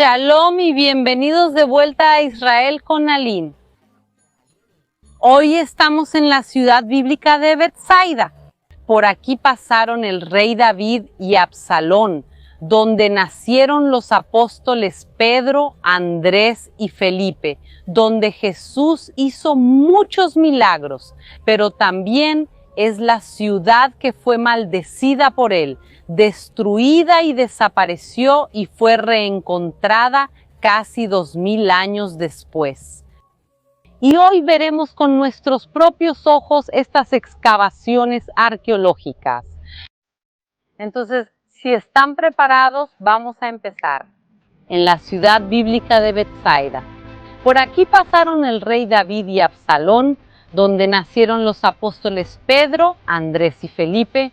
Shalom y bienvenidos de vuelta a Israel con Aline. Hoy estamos en la ciudad bíblica de Betsaida. Por aquí pasaron el rey David y Absalón, donde nacieron los apóstoles Pedro, Andrés y Felipe, donde Jesús hizo muchos milagros, pero también es la ciudad que fue maldecida por él, destruida y desapareció y fue reencontrada casi 2000 años después. Y hoy veremos con nuestros propios ojos estas excavaciones arqueológicas. Entonces, si están preparados, vamos a empezar. En la ciudad bíblica de Betsaida. Por aquí pasaron el rey David y Absalón, donde nacieron los apóstoles Pedro, Andrés y Felipe.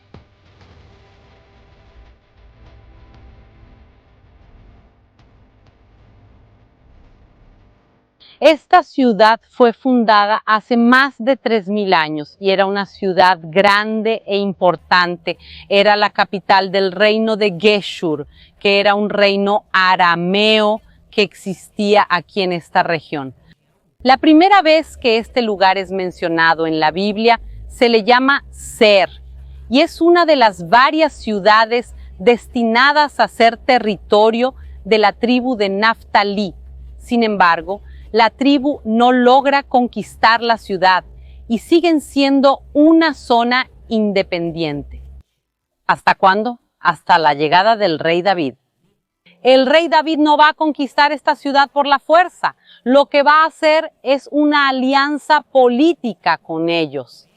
Esta ciudad fue fundada hace más de 3000 años y era una ciudad grande e importante. Era la capital del reino de Geshur, que era un reino arameo que existía aquí en esta región. La primera vez que este lugar es mencionado en la Biblia se le llama Ser y es una de las varias ciudades destinadas a ser territorio de la tribu de Naftalí. Sin embargo, la tribu no logra conquistar la ciudad y siguen siendo una zona independiente. ¿Hasta cuándo? Hasta la llegada del rey David. El rey David no va a conquistar esta ciudad por la fuerza. Lo que va a hacer es una alianza política con ellos.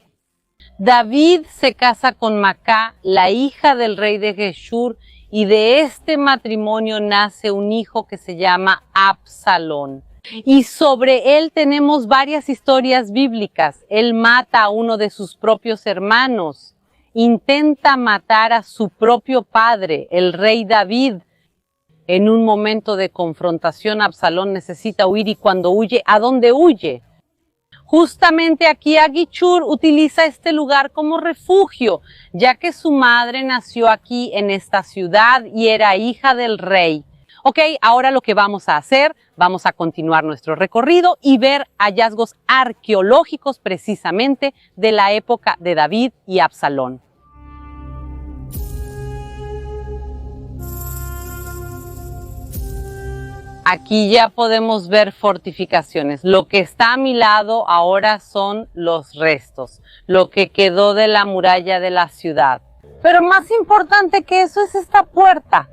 David se casa con Macá, la hija del rey de Geshur, y de este matrimonio nace un hijo que se llama Absalón. Y sobre él tenemos varias historias bíblicas. Él mata a uno de sus propios hermanos, intenta matar a su propio padre, el rey David. En un momento de confrontación, Absalón necesita huir y cuando huye, ¿a dónde huye? Justamente aquí Aguichur utiliza este lugar como refugio, ya que su madre nació aquí en esta ciudad y era hija del rey. Ok, ahora lo que vamos a hacer, vamos a continuar nuestro recorrido y ver hallazgos arqueológicos precisamente de la época de David y Absalón. Aquí ya podemos ver fortificaciones. Lo que está a mi lado ahora son los restos, lo que quedó de la muralla de la ciudad. Pero más importante que eso es esta puerta.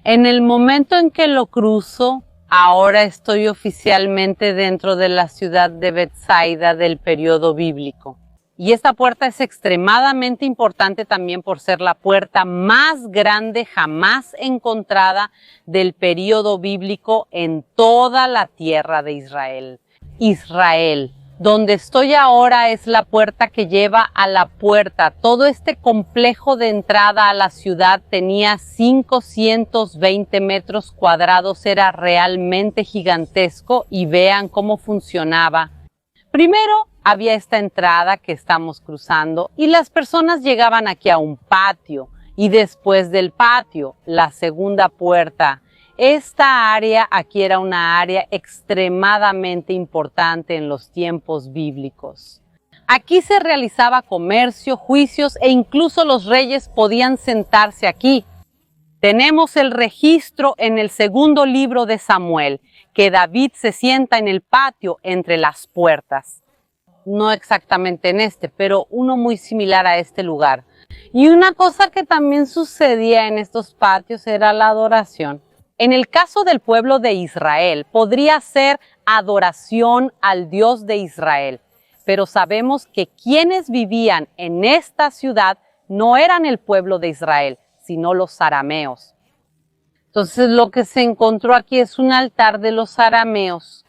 En el momento en que lo cruzo, ahora estoy oficialmente dentro de la ciudad de Betsaida del periodo bíblico. Y esta puerta es extremadamente importante también por ser la puerta más grande jamás encontrada del periodo bíblico en toda la tierra de Israel. Israel. Donde estoy ahora es la puerta que lleva a la puerta. Todo este complejo de entrada a la ciudad tenía 520 metros cuadrados, era realmente gigantesco y vean cómo funcionaba. Primero había esta entrada que estamos cruzando y las personas llegaban aquí a un patio y después del patio, la segunda puerta. Esta área aquí era una área extremadamente importante en los tiempos bíblicos. Aquí se realizaba comercio, juicios e incluso los reyes podían sentarse aquí. Tenemos el registro en el segundo libro de Samuel, que David se sienta en el patio entre las puertas. No exactamente en este, pero uno muy similar a este lugar. Y una cosa que también sucedía en estos patios era la adoración. En el caso del pueblo de Israel, podría ser adoración al Dios de Israel, pero sabemos que quienes vivían en esta ciudad no eran el pueblo de Israel, sino los arameos. Entonces lo que se encontró aquí es un altar de los arameos.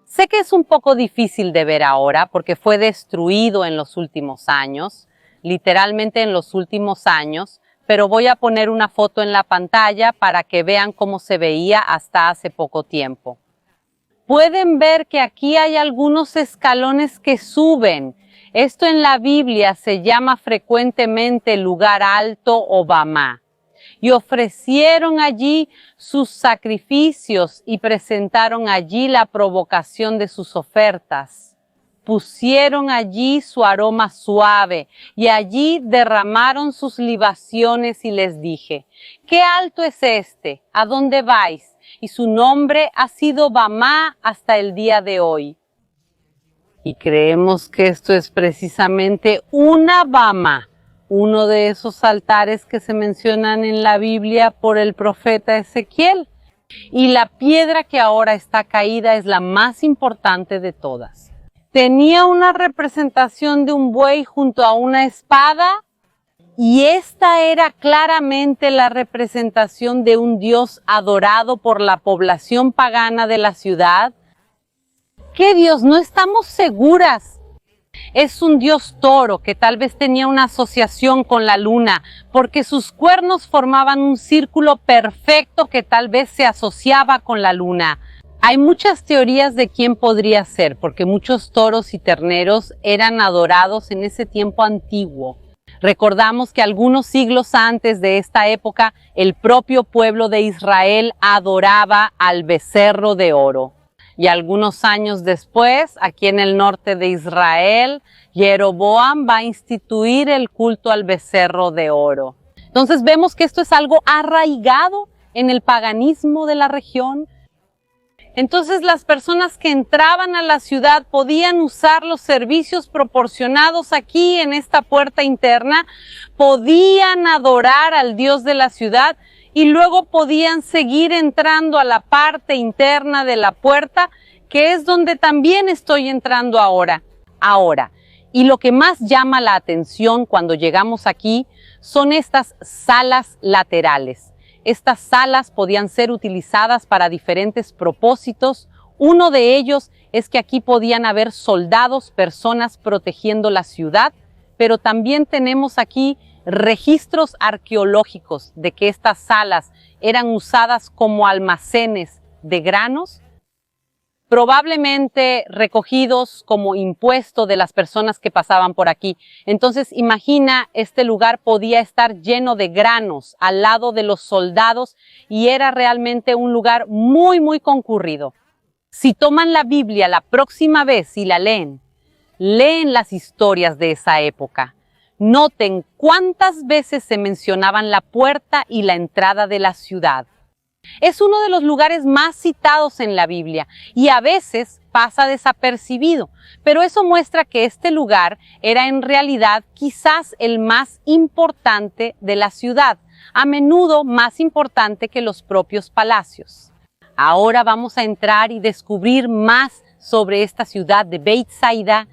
Sé que es un poco difícil de ver ahora porque fue destruido en los últimos años, literalmente en los últimos años, pero voy a poner una foto en la pantalla para que vean cómo se veía hasta hace poco tiempo. Pueden ver que aquí hay algunos escalones que suben. Esto en la Biblia se llama frecuentemente lugar alto o bamá. y ofrecieron allí sus sacrificios y presentaron allí la provocación de sus ofertas. Pusieron allí su aroma suave y allí derramaron sus libaciones y les dije, ¿qué alto es este? ¿A dónde vais? Y su nombre ha sido Bamá hasta el día de hoy. Y creemos que esto es precisamente una Bamá, uno de esos altares que se mencionan en la Biblia por el profeta Ezequiel. Y la piedra que ahora está caída es la más importante de todas. Tenía una representación de un buey junto a una espada, y esta era claramente la representación de un dios adorado por la población pagana de la ciudad. ¿Qué dios? No estamos seguras. Es un dios toro que tal vez tenía una asociación con la luna, porque sus cuernos formaban un círculo perfecto que tal vez se asociaba con la luna. Hay muchas teorías de quién podría ser, porque muchos toros y terneros eran adorados en ese tiempo antiguo. Recordamos que algunos siglos antes de esta época, el propio pueblo de Israel adoraba al becerro de oro. Y algunos años después, aquí en el norte de Israel, Jeroboam va a instituir el culto al becerro de oro. Entonces vemos que esto es algo arraigado en el paganismo de la región. Entonces las personas que entraban a la ciudad podían usar los servicios proporcionados aquí en esta puerta interna, podían adorar al Dios de la ciudad y luego podían seguir entrando a la parte interna de la puerta, que es donde también estoy entrando ahora. Y lo que más llama la atención cuando llegamos aquí son estas salas laterales. Estas salas podían ser utilizadas para diferentes propósitos. Uno de ellos es que aquí podían haber soldados, personas protegiendo la ciudad, pero también tenemos aquí registros arqueológicos de que estas salas eran usadas como almacenes de granos, probablemente recogidos como impuesto de las personas que pasaban por aquí. Entonces, imagina, este lugar podía estar lleno de granos al lado de los soldados y era realmente un lugar muy, muy concurrido. Si toman la Biblia la próxima vez y la leen las historias de esa época. Noten cuántas veces se mencionaban la puerta y la entrada de la ciudad. Es uno de los lugares más citados en la Biblia y a veces pasa desapercibido, pero eso muestra que este lugar era en realidad quizás el más importante de la ciudad, a menudo más importante que los propios palacios. Ahora vamos a entrar y descubrir más sobre esta ciudad de Beit Saida.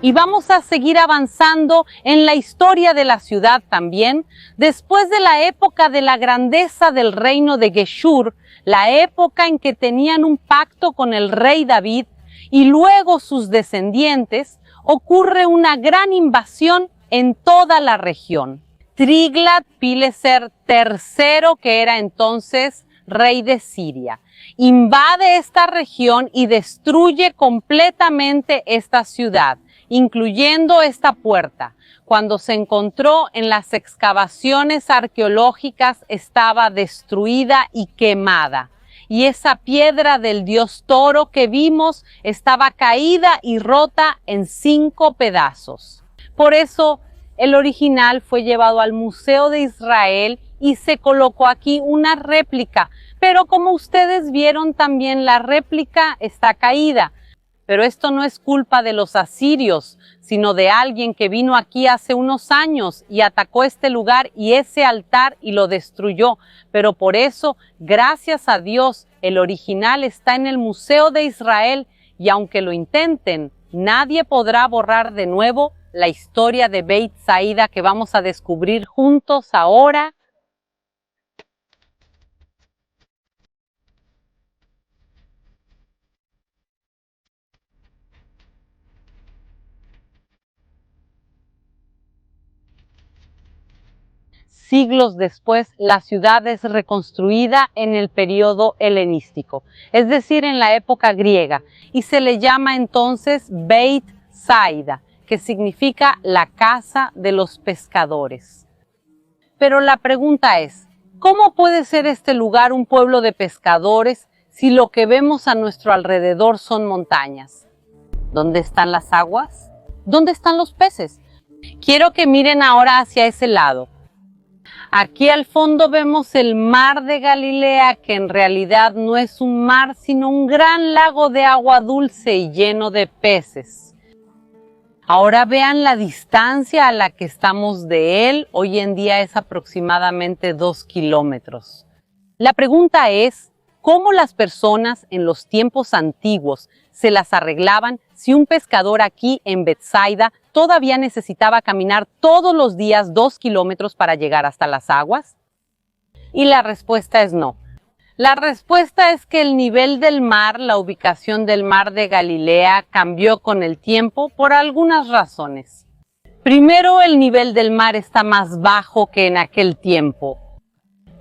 Y vamos a seguir avanzando en la historia de la ciudad también. Después de la época de la grandeza del reino de Geshur, la época en que tenían un pacto con el rey David y luego sus descendientes, ocurre una gran invasión en toda la región. Tiglat-Pileser III, que era entonces rey de Siria, invade esta región y destruye completamente esta ciudad, incluyendo esta puerta. Cuando se encontró en las excavaciones arqueológicas, estaba destruida y quemada. Y esa piedra del dios toro que vimos estaba caída y rota en 5 pedazos. Por eso el original fue llevado al Museo de Israel y se colocó aquí una réplica. Pero como ustedes vieron también, la réplica está caída. Pero esto no es culpa de los asirios, sino de alguien que vino aquí hace unos años y atacó este lugar y ese altar y lo destruyó. Pero por eso, gracias a Dios, el original está en el Museo de Israel y aunque lo intenten, nadie podrá borrar de nuevo la historia de Beit Saida que vamos a descubrir juntos ahora. Siglos después, la ciudad es reconstruida en el periodo helenístico, es decir, en la época griega, y se le llama entonces Beit Saida, que significa la casa de los pescadores. Pero la pregunta es, ¿cómo puede ser este lugar un pueblo de pescadores si lo que vemos a nuestro alrededor son montañas? ¿Dónde están las aguas? ¿Dónde están los peces? Quiero que miren ahora hacia ese lado. Aquí al fondo vemos el mar de Galilea, que en realidad no es un mar, sino un gran lago de agua dulce y lleno de peces. Ahora vean la distancia a la que estamos de él. Hoy en día es aproximadamente 2 kilómetros. La pregunta es, ¿cómo las personas en los tiempos antiguos se las arreglaban si un pescador aquí en Betsaida todavía necesitaba caminar todos los días 2 kilómetros para llegar hasta las aguas? Y la respuesta es no. La respuesta es que el nivel del mar, la ubicación del mar de Galilea, cambió con el tiempo por algunas razones. Primero, el nivel del mar está más bajo que en aquel tiempo.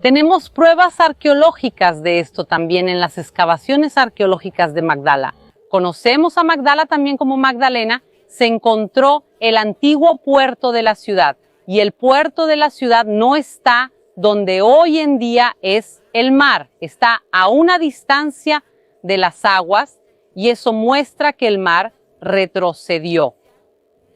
Tenemos pruebas arqueológicas de esto también en las excavaciones arqueológicas de Magdala. Conocemos a Magdala también como Magdalena. Se encontró el antiguo puerto de la ciudad y el puerto de la ciudad no está donde hoy en día es el mar, está a una distancia de las aguas y eso muestra que el mar retrocedió.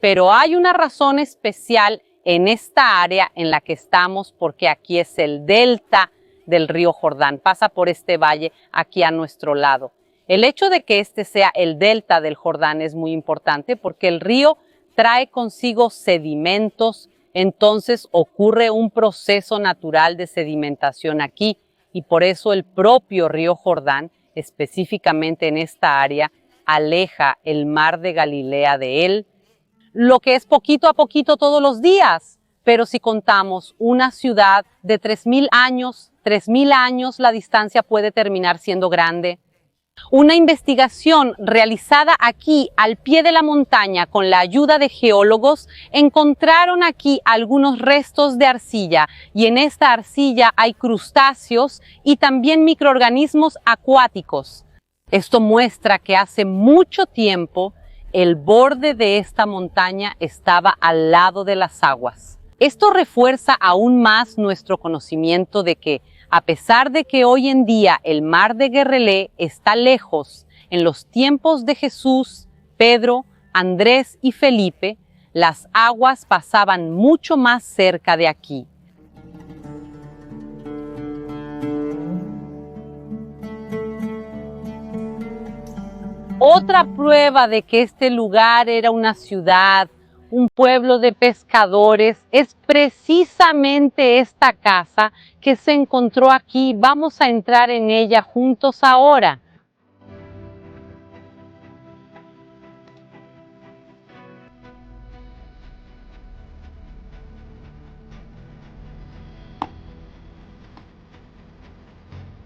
Pero hay una razón especial en esta área en la que estamos porque aquí es el delta del río Jordán, pasa por este valle aquí a nuestro lado. El hecho de que este sea el delta del Jordán es muy importante porque el río trae consigo sedimentos, entonces ocurre un proceso natural de sedimentación aquí y por eso el propio río Jordán, específicamente en esta área, aleja el mar de Galilea de él, lo que es poquito a poquito todos los días. Pero si contamos una ciudad de 3.000 años, la distancia puede terminar siendo grande. Una investigación realizada aquí al pie de la montaña con la ayuda de geólogos encontraron aquí algunos restos de arcilla y en esta arcilla hay crustáceos y también microorganismos acuáticos. Esto muestra que hace mucho tiempo el borde de esta montaña estaba al lado de las aguas. Esto refuerza aún más nuestro conocimiento de que a pesar de que hoy en día el mar de Guerrelé está lejos, en los tiempos de Jesús, Pedro, Andrés y Felipe, las aguas pasaban mucho más cerca de aquí. Otra prueba de que este lugar era una ciudad, un pueblo de pescadores, es precisamente esta casa que se encontró aquí. Vamos a entrar en ella juntos ahora.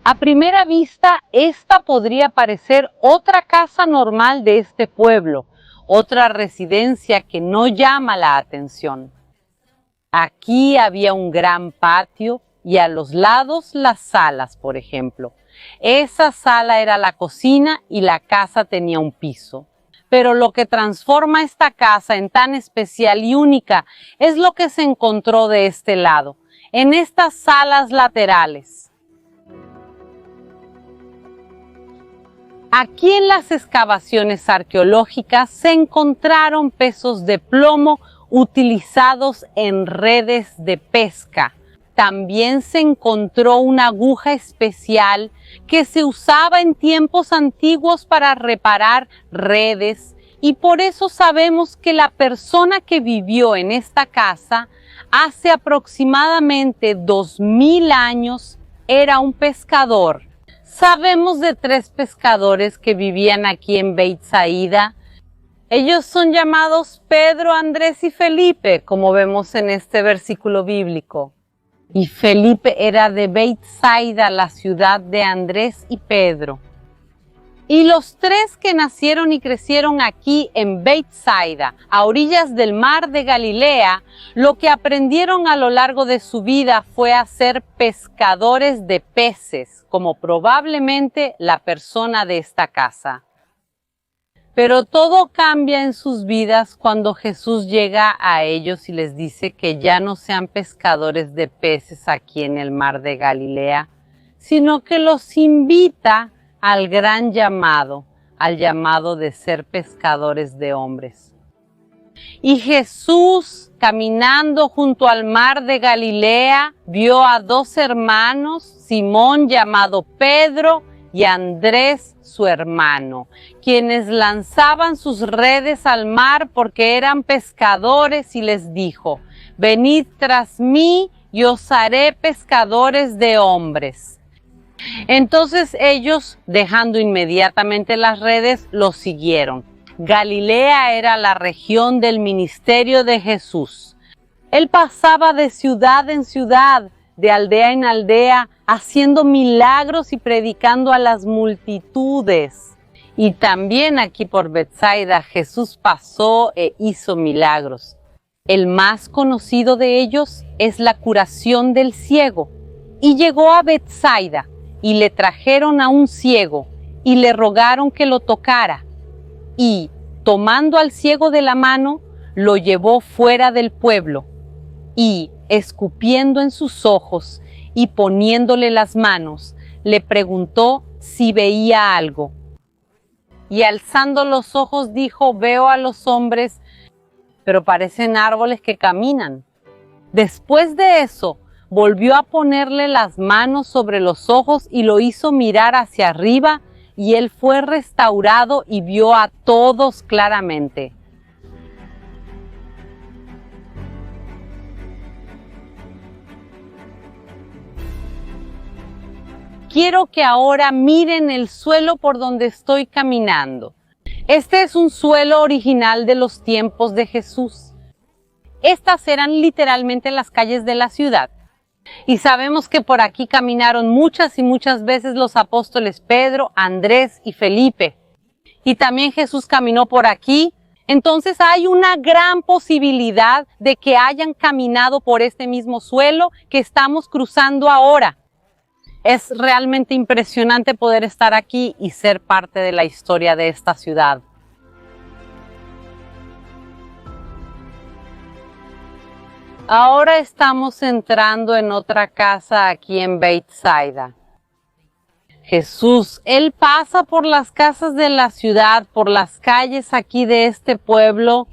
A primera vista, esta podría parecer otra casa normal de este pueblo, otra residencia que no llama la atención. Aquí había un gran patio y a los lados las salas, por ejemplo. Esa sala era la cocina y la casa tenía un piso. Pero lo que transforma esta casa en tan especial y única es lo que se encontró de este lado, en estas salas laterales. Aquí en las excavaciones arqueológicas se encontraron pesos de plomo utilizados en redes de pesca. También se encontró una aguja especial que se usaba en tiempos antiguos para reparar redes y por eso sabemos que la persona que vivió en esta casa hace aproximadamente 2000 años era un pescador. Sabemos de 3 pescadores que vivían aquí en Betsaida. Ellos son llamados Pedro, Andrés y Felipe, como vemos en este versículo bíblico. Y Felipe era de Betsaida, la ciudad de Andrés y Pedro. Y los 3 que nacieron y crecieron aquí en Betsaida, a orillas del mar de Galilea, lo que aprendieron a lo largo de su vida fue a ser pescadores de peces, como probablemente la persona de esta casa. Pero todo cambia en sus vidas cuando Jesús llega a ellos y les dice que ya no sean pescadores de peces aquí en el mar de Galilea, sino que los invita al gran llamado, al llamado de ser pescadores de hombres. Y Jesús, caminando junto al mar de Galilea, vio a dos hermanos, Simón llamado Pedro y Andrés su hermano, quienes lanzaban sus redes al mar porque eran pescadores, y les dijo: venid tras mí y os haré pescadores de hombres. Entonces ellos, dejando inmediatamente las redes, los siguieron. Galilea era la región del ministerio de Jesús. Él pasaba de ciudad en ciudad, de aldea en aldea, haciendo milagros y predicando a las multitudes. Y también aquí por Betsaida Jesús pasó e hizo milagros. El más conocido de ellos es la curación del ciego. Y llegó a Betsaida, y le trajeron a un ciego, y le rogaron que lo tocara. Y, tomando al ciego de la mano, lo llevó fuera del pueblo, y, escupiendo en sus ojos y poniéndole las manos, le preguntó si veía algo. Y alzando los ojos dijo: veo a los hombres, pero parecen árboles que caminan. Después de eso, volvió a ponerle las manos sobre los ojos y lo hizo mirar hacia arriba, y él fue restaurado y vio a todos claramente. Quiero que ahora miren el suelo por donde estoy caminando. Este es un suelo original de los tiempos de Jesús. Estas eran literalmente las calles de la ciudad. Y sabemos que por aquí caminaron muchas y muchas veces los apóstoles Pedro, Andrés y Felipe. Y también Jesús caminó por aquí. Entonces hay una gran posibilidad de que hayan caminado por este mismo suelo que estamos cruzando ahora. Es realmente impresionante poder estar aquí y ser parte de la historia de esta ciudad. Ahora estamos entrando en otra casa aquí en Betsaida. Jesús, Él pasa por las casas de la ciudad, por las calles aquí de este pueblo.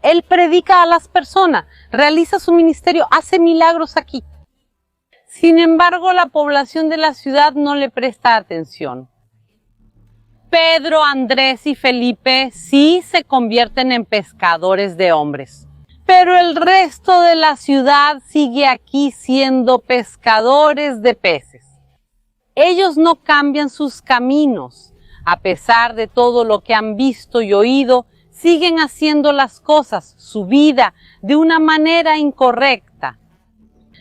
Él predica a las personas, realiza su ministerio, hace milagros aquí. Sin embargo, la población de la ciudad no le presta atención. Pedro, Andrés y Felipe sí se convierten en pescadores de hombres. Pero el resto de la ciudad sigue aquí siendo pescadores de peces. Ellos no cambian sus caminos. A pesar de todo lo que han visto y oído, siguen haciendo las cosas, su vida, de una manera incorrecta.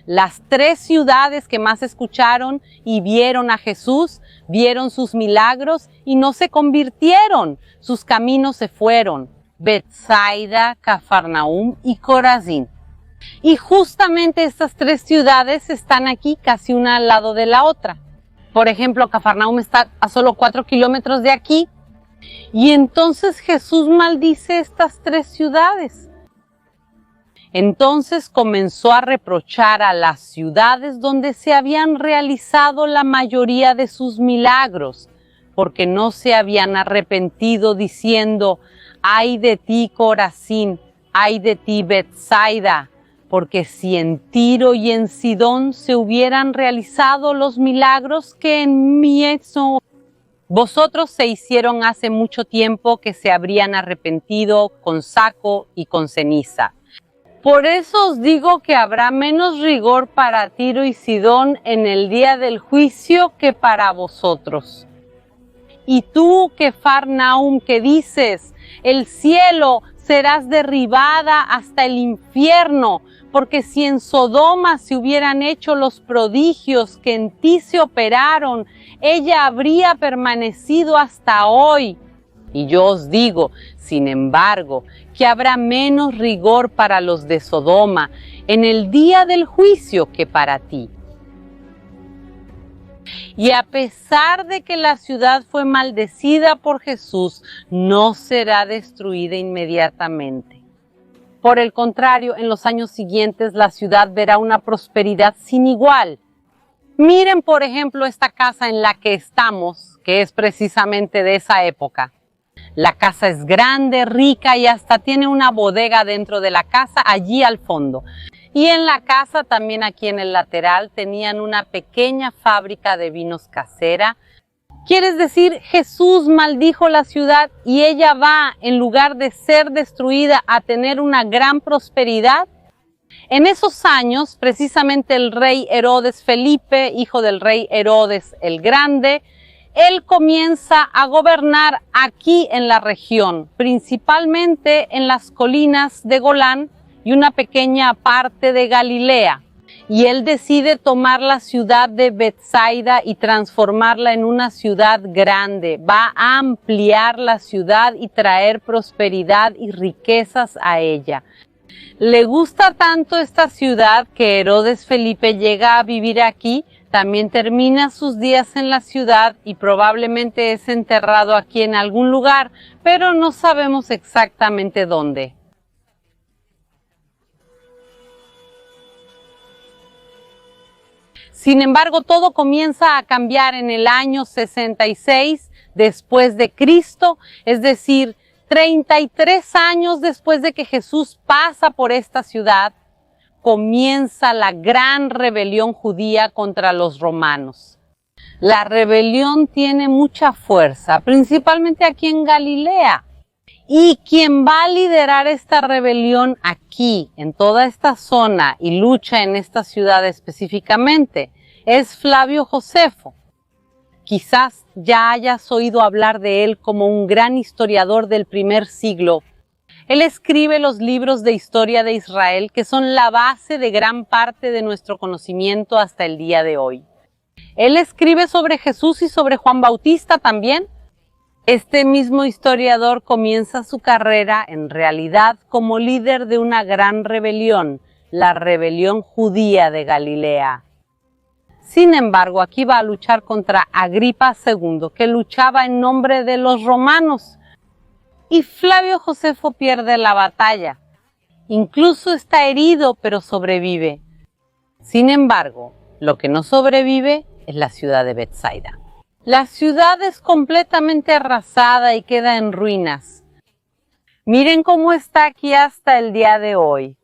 Las tres ciudades que más escucharon y vieron a Jesús, vieron sus milagros y no se convirtieron. Sus caminos se fueron. Betsaida, Cafarnaúm y Corazín. Y justamente estas tres ciudades están aquí, casi una al lado de la otra. Por ejemplo, Cafarnaúm está a solo 4 kilómetros de aquí. Y entonces Jesús maldice estas tres ciudades. Entonces comenzó a reprochar a las ciudades donde se habían realizado la mayoría de sus milagros, porque no se habían arrepentido, diciendo: ay de ti, Corazín, ay de ti, Betsaida, porque si en Tiro y en Sidón se hubieran realizado los milagros que en mí hizo, vosotros se hicieron hace mucho tiempo que se habrían arrepentido con saco y con ceniza. Por eso os digo que habrá menos rigor para Tiro y Sidón en el día del juicio que para vosotros. Y tú, Cafarnaúm, que dices: el cielo serás derribada hasta el infierno, porque si en Sodoma se hubieran hecho los prodigios que en ti se operaron, ella habría permanecido hasta hoy. Y yo os digo, sin embargo, que habrá menos rigor para los de Sodoma en el día del juicio que para ti. Y a pesar de que la ciudad fue maldecida por Jesús, no será destruida inmediatamente. Por el contrario, en los años siguientes la ciudad verá una prosperidad sin igual. Miren, por ejemplo, esta casa en la que estamos, que es precisamente de esa época. La casa es grande, rica y hasta tiene una bodega dentro de la casa, allí al fondo. Y en la casa, también aquí en el lateral, tenían una pequeña fábrica de vinos casera. ¿Quieres decir, Jesús maldijo la ciudad y ella va, en lugar de ser destruida, a tener una gran prosperidad? En esos años, precisamente el rey Herodes Felipe, hijo del rey Herodes el Grande, él comienza a gobernar aquí en la región, principalmente en las colinas de Golán y una pequeña parte de Galilea. Y él decide tomar la ciudad de Betsaida y transformarla en una ciudad grande. Va a ampliar la ciudad y traer prosperidad y riquezas a ella. Le gusta tanto esta ciudad que Herodes Felipe llega a vivir aquí, también termina sus días en la ciudad y probablemente es enterrado aquí en algún lugar, pero no sabemos exactamente dónde. Sin embargo, todo comienza a cambiar en el año 66 después de Cristo, es decir, 33 años después de que Jesús pasa por esta ciudad, comienza la gran rebelión judía contra los romanos. La rebelión tiene mucha fuerza, principalmente aquí en Galilea. Y quien va a liderar esta rebelión aquí, en toda esta zona, y lucha en esta ciudad específicamente, es Flavio Josefo. Quizás ya hayas oído hablar de él como un gran historiador del primer siglo. Él escribe los libros de historia de Israel, que son la base de gran parte de nuestro conocimiento hasta el día de hoy. Él escribe sobre Jesús y sobre Juan Bautista también. Este mismo historiador comienza su carrera, en realidad, como líder de una gran rebelión, la rebelión judía de Galilea. Sin embargo, aquí va a luchar contra Agripa II, que luchaba en nombre de los romanos. Y Flavio Josefo pierde la batalla. Incluso está herido, pero sobrevive. Sin embargo, lo que no sobrevive es la ciudad de Betsaida. La ciudad es completamente arrasada y queda en ruinas. Miren cómo está aquí hasta el día de hoy.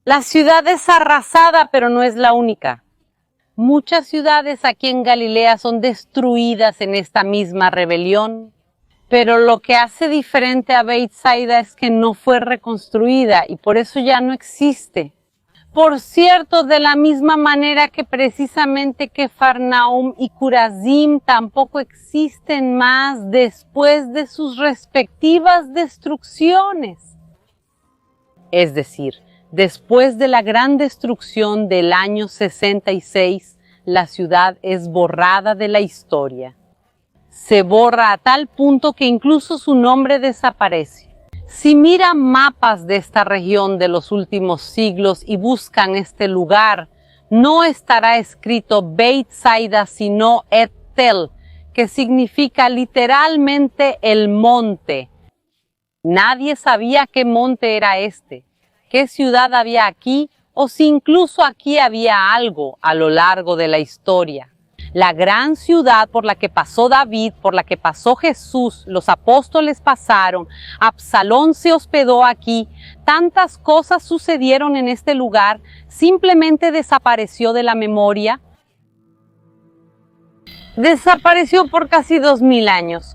La ciudad es arrasada, pero no es la única. Muchas ciudades aquí en Galilea son destruidas en esta misma rebelión, pero lo que hace diferente a Betsaida es que no fue reconstruida y por eso ya no existe. Por cierto, de la misma manera que precisamente Cafarnaum y Curazim tampoco existen más después de sus respectivas destrucciones. Es decir, después de la gran destrucción del año 66, la ciudad es borrada de la historia. Se borra a tal punto que incluso su nombre desaparece. Si miran mapas de esta región de los últimos siglos y buscan este lugar, no estará escrito Betsaida, sino Et-Tel, que significa literalmente el monte. Nadie sabía qué monte era este, qué ciudad había aquí, o si incluso aquí había algo a lo largo de la historia. La gran ciudad por la que pasó David, por la que pasó Jesús, los apóstoles pasaron, Absalón se hospedó aquí, tantas cosas sucedieron en este lugar, simplemente desapareció de la memoria. Desapareció por casi 2000 años.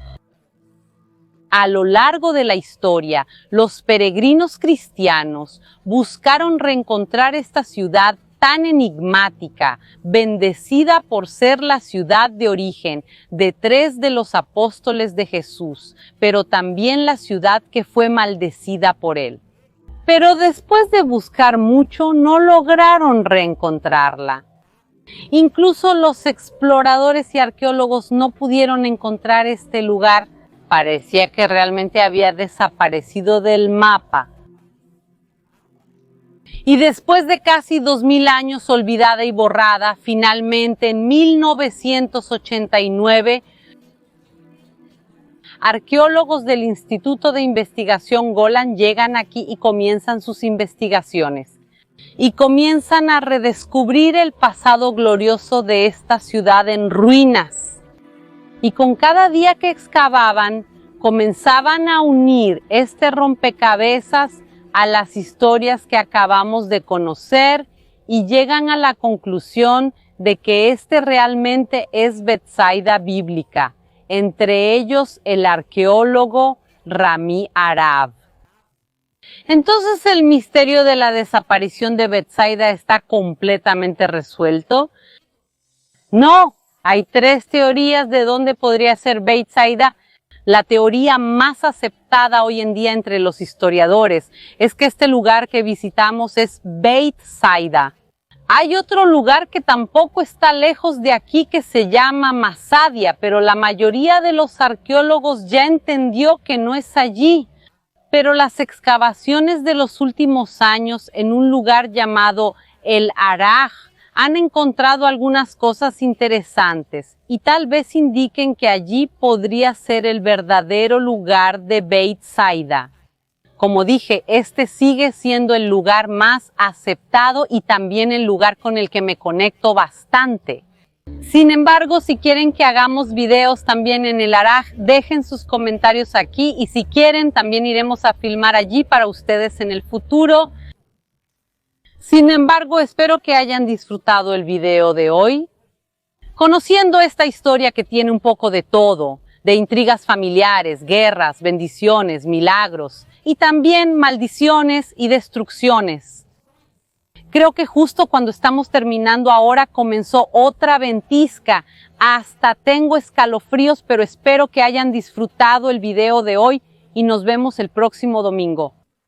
A lo largo de la historia, los peregrinos cristianos buscaron reencontrar esta ciudad tan enigmática, bendecida por ser la ciudad de origen de 3 de los apóstoles de Jesús, pero también la ciudad que fue maldecida por él. Pero después de buscar mucho, no lograron reencontrarla. Incluso los exploradores y arqueólogos no pudieron encontrar este lugar. Parecía que realmente había desaparecido del mapa. Y después de casi 2000 años olvidada y borrada, finalmente en 1989, arqueólogos del Instituto de Investigación Golan llegan aquí y comienzan sus investigaciones. Y comienzan a redescubrir el pasado glorioso de esta ciudad en ruinas. Y con cada día que excavaban, comenzaban a unir este rompecabezas a las historias que acabamos de conocer y llegan a la conclusión de que este realmente es Betsaida bíblica, entre ellos el arqueólogo Rami Arab. Entonces el misterio de la desaparición de Betsaida está completamente resuelto. No, hay 3 teorías de dónde podría ser Betsaida. La teoría más aceptada hoy en día entre los historiadores es que este lugar que visitamos es Beit Saida. Hay otro lugar que tampoco está lejos de aquí que se llama Masadia, pero la mayoría de los arqueólogos ya entendió que no es allí. Pero las excavaciones de los últimos años en un lugar llamado El Araj han encontrado algunas cosas interesantes y tal vez indiquen que allí podría ser el verdadero lugar de Beit Saida. Como dije, este sigue siendo el lugar más aceptado y también el lugar con el que me conecto bastante. Sin embargo, si quieren que hagamos videos también en el Araj, dejen sus comentarios aquí y si quieren también iremos a filmar allí para ustedes en el futuro. Sin embargo, espero que hayan disfrutado el video de hoy, conociendo esta historia que tiene un poco de todo, de intrigas familiares, guerras, bendiciones, milagros y también maldiciones y destrucciones. Creo que justo cuando estamos terminando ahora comenzó otra ventisca. Hasta tengo escalofríos, pero espero que hayan disfrutado el video de hoy y nos vemos el próximo domingo.